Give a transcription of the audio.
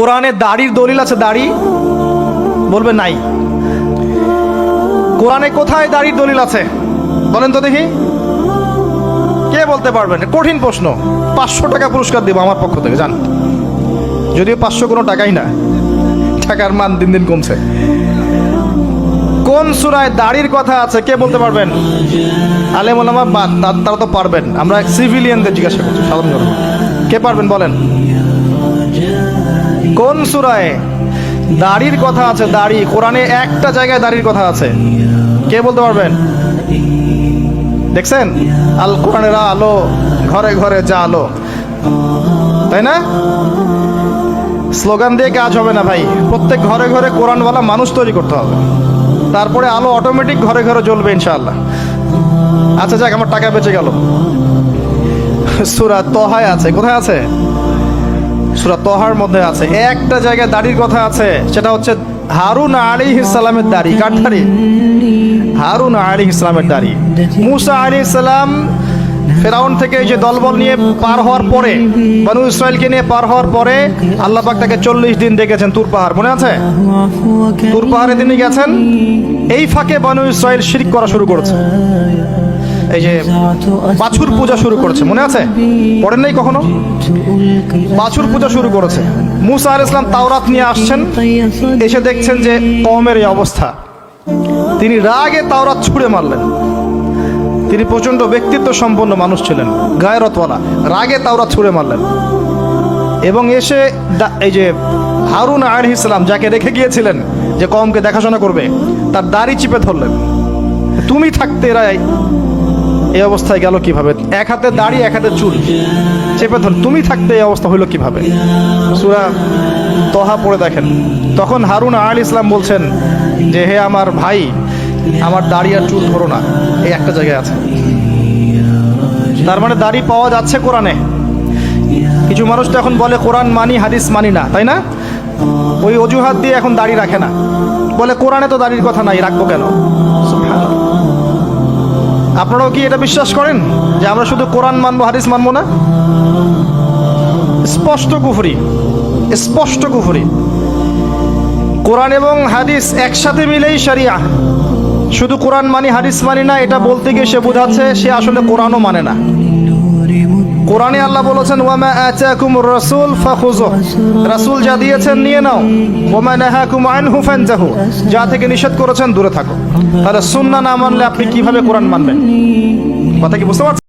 কোরআনে দাড়ির দলিল আছে? দাড়ি বলবে নাই। কোরআনে কোথায় দাড়ির দলিল আছে বলেন তো দেখি, কে বলতে পারবেন? কঠিন প্রশ্ন। 500 টাকা পুরস্কার দিব আমার পক্ষ থেকে, জান। যদিও 500 কোনো টাকাই না, টাকার মান দিন দিন কমছে। কোন সূরায় দাড়ির কথা আছে কে বলতে পারবেন? আলেম ওলামা বাদ, তারা তো পারবেন। আমরা সিভিলিয়ানদের জিজ্ঞাসা করছি, সাধারণ জনগণ কে পারবেন বলেন? কোন সূরায় দাড়ির কথা আছে? দাড়ি কোরআনে একটা জায়গায় দাড়ির কথা আছে, কে বলতে পারবেন? দেখছেন আল কোরআনের আলো ঘরে ঘরে যা আলো, তাই না? স্লোগান দিয়ে কাজ হবে না ভাই, প্রত্যেক ঘরে ঘরে কোরআনওয়ালা মানুষ তৈরি করতে হবে, তারপরে আলো অটোমেটিক ঘরে ঘরে জ্বলবে ইনশাআল্লাহ। আচ্ছা যাক, আমার টাকা বেঁচে গেল। সূরা তহায় আছে। কোথায় আছে? সূরা তহার মধ্যে আছে, একটা জায়গায় দাড়ির কথা আছে, সেটা হচ্ছে হারুন আলাইহিস সালামের দাড়ি। কার দাড়ি? হারুন আলাইহিস সালামের দাড়ি। মুসা আলাইহিস সালাম ফেরাউন থেকে যে দলবল নিয়ে পার হওয়ার পরে, বনু ইসরায়েলকে নিয়ে পার হওয়ার পরে আল্লাহ পাক তাকে 40 দিন ডেকেছেন তুর পাহাড়, মনে আছে? তুর পাহাড়ে তিনি গেছেন, এই ফাঁকে বনু ইসরায়েল শিরক করা শুরু করেছে, এই যে বাছুর পূজা শুরু করেছে, মনে আছে? পড়েন নাই কখনো? বাছুর পূজা শুরু করেছে। মুসা আলাইহিস সালাম তাওরাত নিয়ে আসছেন, এসে দেখছেন যে কওমের এই অবস্থা, তিনি রাগে তাওরাত ছুঁড়ে মারলেন। তিনি প্রচন্ড ব্যক্তিত্ব সম্পন্ন মানুষ ছিলেন, গায়রতওয়ালা, রাগে তাওরাত ছুঁড়ে মারলেন এবং এসে এই যে হারুন আলাইহিস সালাম যাকে রেখে গিয়েছিলেন যে কওমকে দেখাশোনা করবে, তার দাড়ি চিপে ধরলেন। তুমি থাকতে এরা এই অবস্থায় গেল কিভাবে? এক হাতে দাড়ি, এক হাতে চুল চেপে ধর, তুমি থাকতে এই অবস্থা হইল কিভাবে? সূরা তহা পড়ে দেখেন। তখন হারুন আলাইহিস সালাম বলছেন যে হে আমার ভাই, আমার দাড়ি আর চুল ধরো না, এই একটা জায়গায় আছে। তার মানে দাড়ি পাওয়া যাচ্ছে কোরআনে। কিছু মানুষ তো এখন বলে কোরআন মানি হাদিস মানি না, তাই না? ওই অজুহাত দিয়ে এখন দাড়ি রাখে না, বলে কোরআনে তো দাড়ির কথা নাই, রাখবো কেন? সুবহানাল্লাহ। আপনারাও কি এটা বিশ্বাস করেন যে আমরা শুধু কোরআন মানবো, হাদিস মানবো না? স্পষ্ট কুফরি, স্পষ্ট কুফরি। কোরআন এবং হাদিস একসাথে মিলেই শরিয়া। শুধু কোরআন মানি হাদিস মানি না এটা বলতে গিয়ে সে বোঝাচ্ছে সে আসলে কোরআনও মানে না। কোরআনে আল্লাহ বলেছেন ওয়ামা আতাকুমুর রাসূল ফাখুযুহু, রাসূল যা দিয়েছেন নিয়ে নাও, ওয়ামা নাহাকুম আনহু ফানতাহু, যা থেকে নিষেধ করেছেন দূরে থাকো। তাহলে সুন্নাহ না মানলে আপনি কিভাবে কোরআন মানবেন? কথা কি বুঝতে পারছেন?